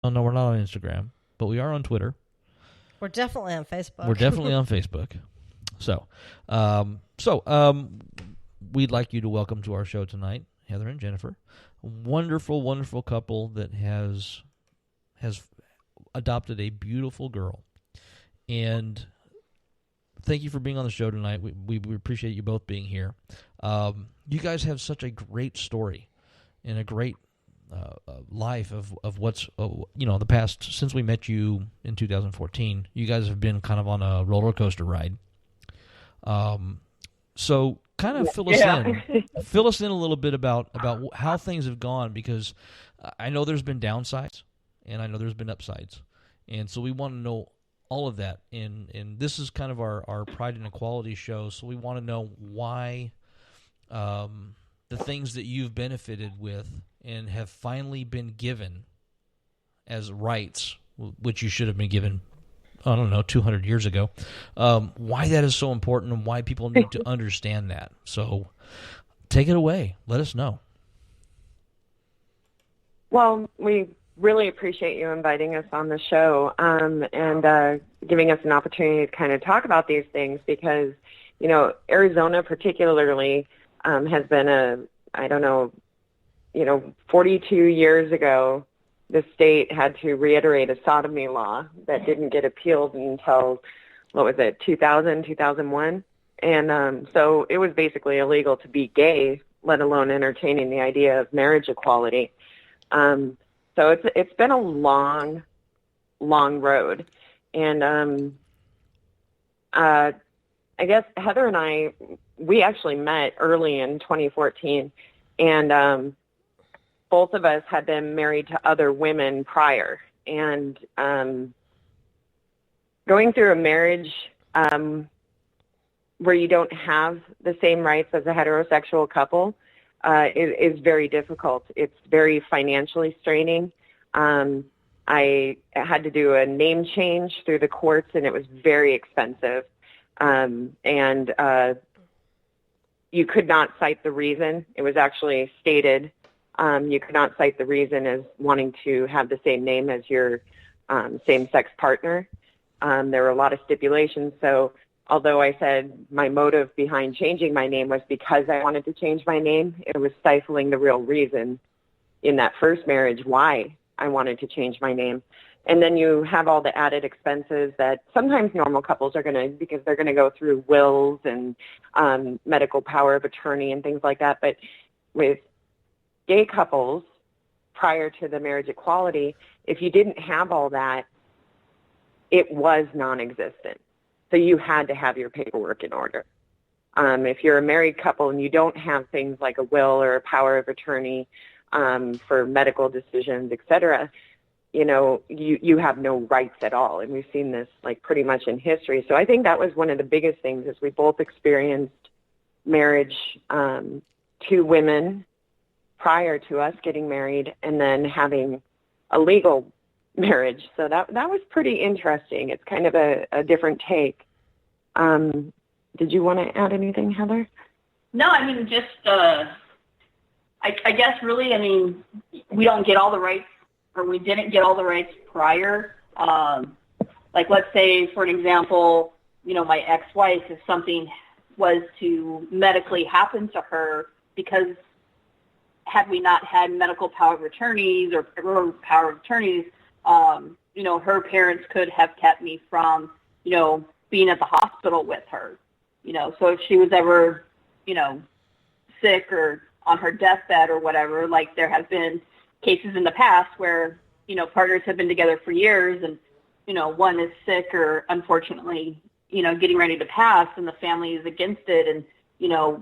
Oh no, we're not on Instagram, but we are on Twitter. We're definitely on Facebook. We're definitely on Facebook. So, we'd like you to welcome to our show tonight, Heather and Jennifer, a wonderful, wonderful couple that has adopted a beautiful girl. And thank you for being on the show tonight. We appreciate you both being here. You guys have such a great story and a great life of what's the past since we met you in 2014. You guys have been kind of on a roller coaster ride. So kind of fill us in a little bit about how things have gone, because I know there's been downsides and I know there's been upsides, and so we want to know all of that. And this is kind of our Pride and Equality show, so we want to know why the things that you've benefited with and have finally been given as rights, which you should have been given, 200 years ago, why that is so important and why people need to understand that. So take it away. Let us know. Well, we really appreciate you inviting us on the show and giving us an opportunity to kind of talk about these things, because, Arizona particularly has been 42 years ago, the state had to reiterate a sodomy law that didn't get appealed until, 2000, 2001? And so it was basically illegal to be gay, let alone entertaining the idea of marriage equality. So it's been a long, long road. And I guess Heather and we actually met early in 2014, and both of us had been married to other women prior. And going through a marriage where you don't have the same rights as a heterosexual couple is very difficult. It's very financially straining. I had to do a name change through the courts, and it was very expensive. And you could not cite the reason. It was actually stated you could not cite the reason as wanting to have the same name as your same-sex partner. There were a lot of stipulations. So although I said my motive behind changing my name was because I wanted to change my name, it was stifling the real reason in that first marriage why I wanted to change my name. And then you have all the added expenses that sometimes normal couples are going to, because they're going to go through wills and medical power of attorney and things like that. But with gay couples, prior to the marriage equality, if you didn't have all that, it was non-existent. So you had to have your paperwork in order. If you're a married couple and you don't have things like a will or a power of attorney for medical decisions, et cetera, you have no rights at all. And we've seen this pretty much in history. So I think that was one of the biggest things, is we both experienced marriage to women prior to us getting married, and then having a legal marriage. So that was pretty interesting. It's kind of a different take. Did you want to add anything, Heather? No, just I guess really, we don't get all the rights, or we didn't get all the rights prior. Let's say, for an example, my ex-wife, if something was to medically happen to her, because had we not had medical power of attorneys or power of attorneys, her parents could have kept me from, being at the hospital with her. So if she was ever, sick or on her deathbed or whatever, there have been cases in the past where, partners have been together for years and, one is sick or unfortunately, getting ready to pass, and the family is against it and,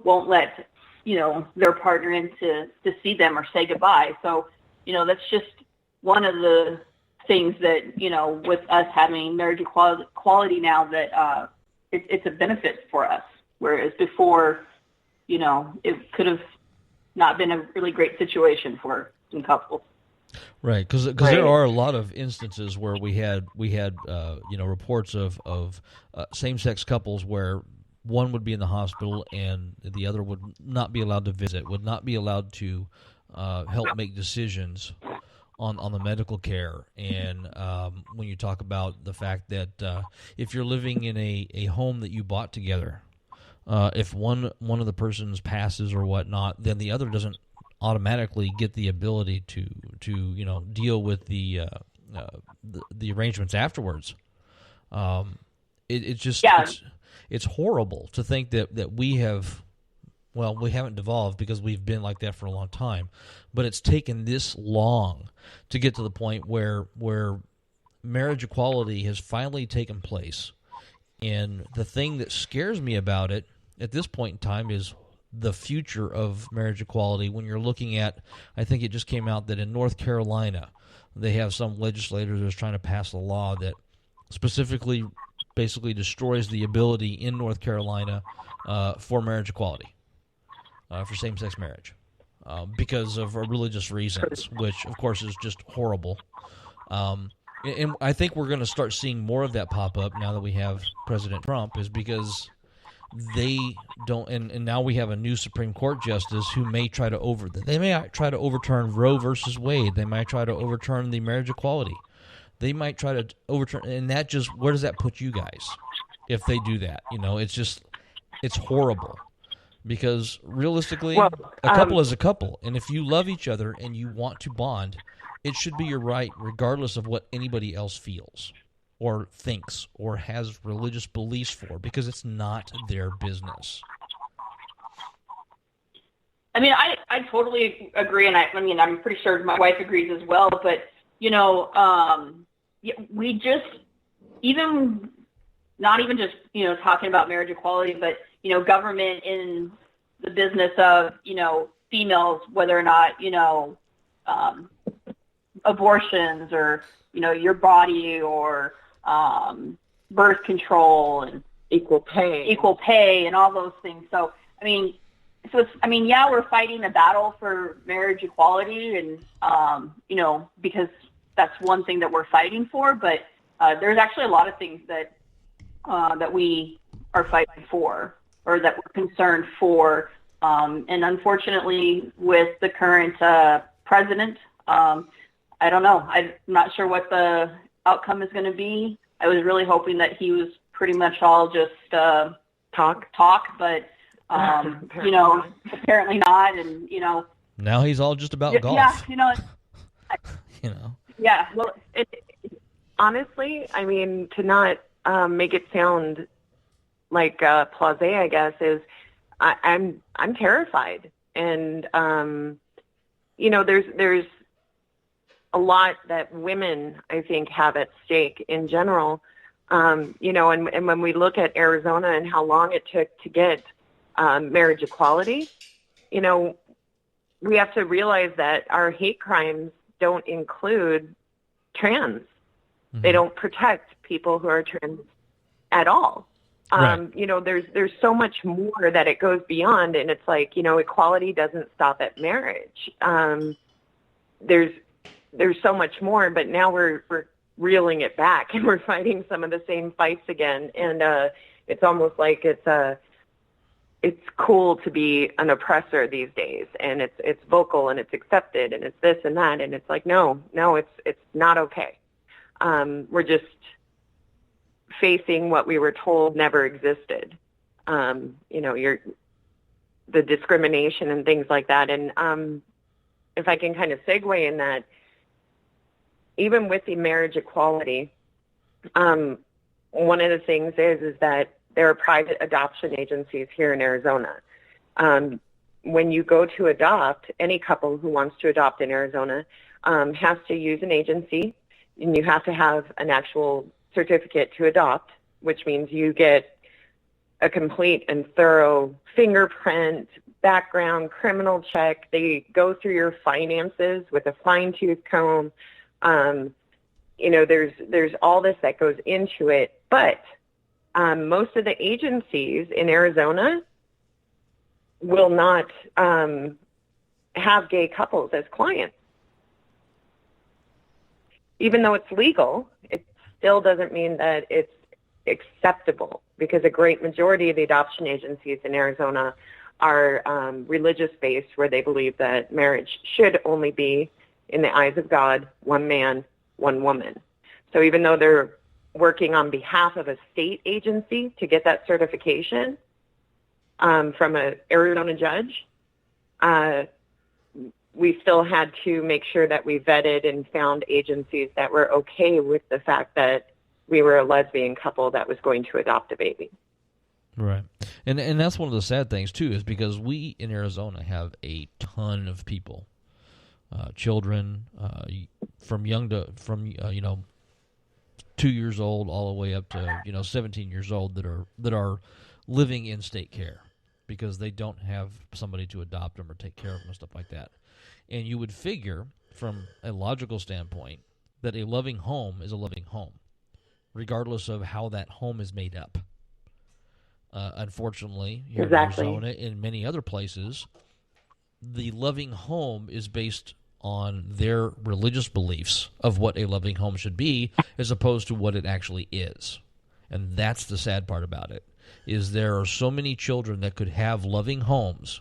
won't let their partner in to see them or say goodbye. So, that's just one of the things that, with us having marriage equality now, that it's a benefit for us. Whereas before, it could have not been a really great situation for some couples. Right, because there are a lot of instances where we had reports of same-sex couples where one would be in the hospital and the other would not be allowed to visit, would not be allowed to help make decisions on the medical care, and when you talk about the fact that if you're living in a home that you bought together, if one of the persons passes or whatnot, then the other doesn't automatically get the ability to deal with the arrangements afterwards. It's horrible to think that we have. Well, we haven't devolved because we've been like that for a long time, but it's taken this long to get to the point where marriage equality has finally taken place. And the thing that scares me about it at this point in time is the future of marriage equality. When you're looking at, I think it just came out that in North Carolina, they have some legislators that's trying to pass a law that specifically basically destroys the ability in North Carolina for marriage equality. For same-sex marriage because of religious reasons, which, of course, is just horrible. And I think we're going to start seeing more of that pop up now that we have President Trump, is because they don't – and now we have a new Supreme Court justice who may try to overturn Roe versus Wade. They might try to overturn the marriage equality. They might try to overturn – and that just – where does that put you guys if they do that? It's horrible. Because realistically, a couple is a couple, and if you love each other and you want to bond, it should be your right, regardless of what anybody else feels or thinks or has religious beliefs for, because it's not their business. I mean, I totally agree, and I'm pretty sure my wife agrees as well. But we just not even just talking about marriage equality, but government in the business of, females, whether or not, abortions or, your body or birth control and equal pay and all those things. So, we're fighting a battle for marriage equality and, because that's one thing that we're fighting for, but there's actually a lot of things that we are fighting for, or that we're concerned for. And unfortunately, with the current president, I don't know. I'm not sure what the outcome is going to be. I was really hoping that he was pretty much all just talk, but, apparently not. And, now he's all just about golf. Yeah, Yeah, well, honestly, to not make it sound like blasé, I guess, is I'm terrified, and there's a lot that women, I think, have at stake in general, and when we look at Arizona and how long it took to get marriage equality, we have to realize that our hate crimes don't include trans. Mm-hmm. They don't protect people who are trans at all. Right. There's so much more that it goes beyond, and it's like, equality doesn't stop at marriage. There's so much more, but now we're reeling it back, and we're fighting some of the same fights again. And it's almost like it's cool to be an oppressor these days, and it's vocal and it's accepted and it's this and that, and it's like no, it's not okay. We're just facing what we were told never existed. The discrimination and things like that. And if I can kind of segue in that, even with the marriage equality, one of the things is that there are private adoption agencies here in Arizona. When you go to adopt, any couple who wants to adopt in Arizona has to use an agency, and you have to have an actual certificate to adopt, which means you get a complete and thorough fingerprint, background, criminal check. They go through your finances with a fine-tooth comb. There's all this that goes into it, but most of the agencies in Arizona will not have gay couples as clients. Even though it's legal, it still doesn't mean that it's acceptable, because a great majority of the adoption agencies in Arizona are religious-based, where they believe that marriage should only be in the eyes of God, one man, one woman. So even though they're working on behalf of a state agency to get that certification from an Arizona judge, we still had to make sure that we vetted and found agencies that were okay with the fact that we were a lesbian couple that was going to adopt a baby. Right. And that's one of the sad things, too, is because we in Arizona have a ton of people, children, from 2 years old all the way up to 17 years old that are living in state care because they don't have somebody to adopt them or take care of them and stuff like that. And you would figure, from a logical standpoint, that a loving home is a loving home, regardless of how that home is made up. Unfortunately, here in Arizona, in many other places, the loving home is based on their religious beliefs of what a loving home should be, as opposed to what it actually is. And that's the sad part about it, is there are so many children that could have loving homes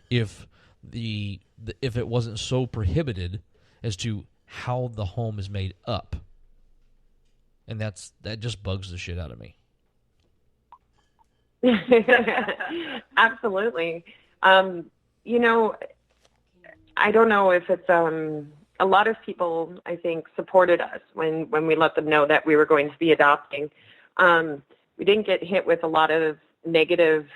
if it wasn't so prohibited as to how the home is made up. And that just bugs the shit out of me. Absolutely. I don't know if it's a lot of people, I think, supported us when we let them know that we were going to be adopting. We didn't get hit with a lot of negative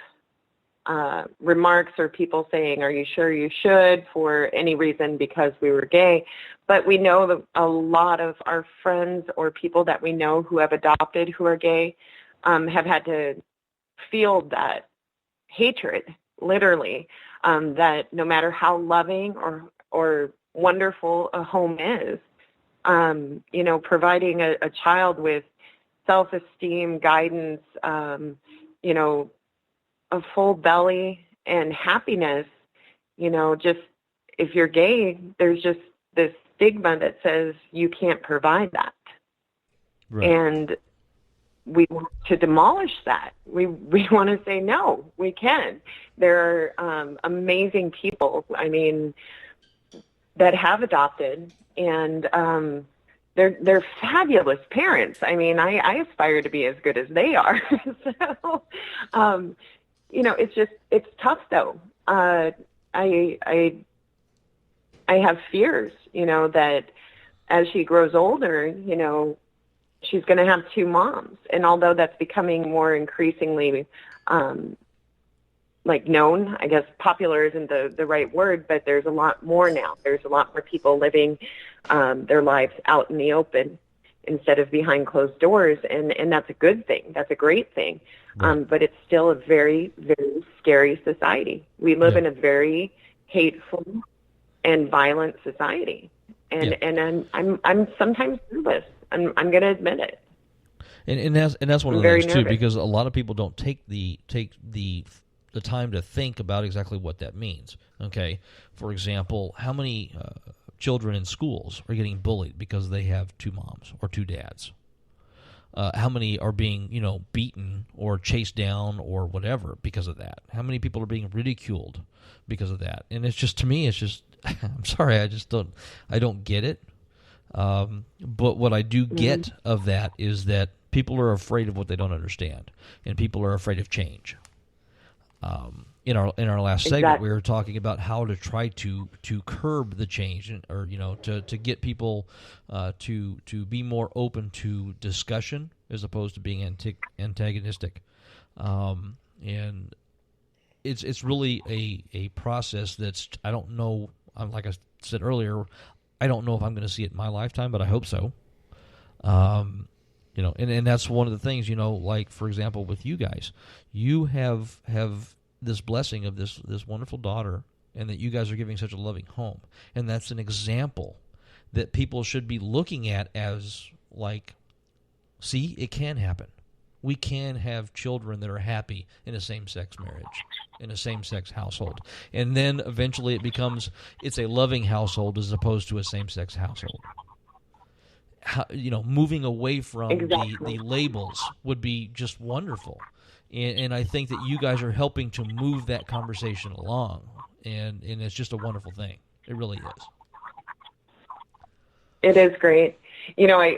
remarks or people saying, "Are you sure you should?" for any reason because we were gay. But we know that a lot of our friends or people that we know who have adopted who are gay have had to feel that hatred, literally, that no matter how loving or wonderful a home is, providing a child with self-esteem, guidance, a full belly and happiness, just if you're gay, there's just this stigma that says you can't provide that. Right. And we want to demolish that. We want to say, no, we can. There are amazing people, that have adopted, and they're fabulous parents. I aspire to be as good as they are. So, it's tough though. I have fears, that as she grows older, she's going to have two moms. And although that's becoming more increasingly, known, I guess popular isn't the right word, but there's a lot more now. There's a lot more people living their lives out in the open instead of behind closed doors. And that's a good thing. That's a great thing. Right. But it's still a very, very scary society. We live in a very hateful and violent society. And I'm sometimes nervous. I'm going to admit it. And that's one of the things too, because a lot of people don't take the time to think about exactly what that means. Okay, for example, how many children in schools are getting bullied because they have two moms or two dads? How many are being beaten or chased down or whatever because of that? How many people are being ridiculed because of that? And it's just, to me, it's just I'm sorry, I don't get it. But what I do get of that is that people are afraid of what they don't understand, and people are afraid of change. In our last segment, we were talking about how to try to curb the change, or to get people to be more open to discussion as opposed to being antagonistic, and it's really a process that's, I don't know. Like I said earlier, I don't know if I'm going to see it in my lifetime, but I hope so. And that's one of the things, like, for example, with you guys, you have this blessing of this wonderful daughter, and that you guys are giving such a loving home. And that's an example that people should be looking at as, like, see, it can happen. We can have children that are happy in a same-sex marriage, in a same-sex household. And then eventually it's a loving household as opposed to a same-sex household. Moving away from the labels would be just wonderful. And I think that you guys are helping to move that conversation along. And it's just a wonderful thing. It really is. It is great. You know,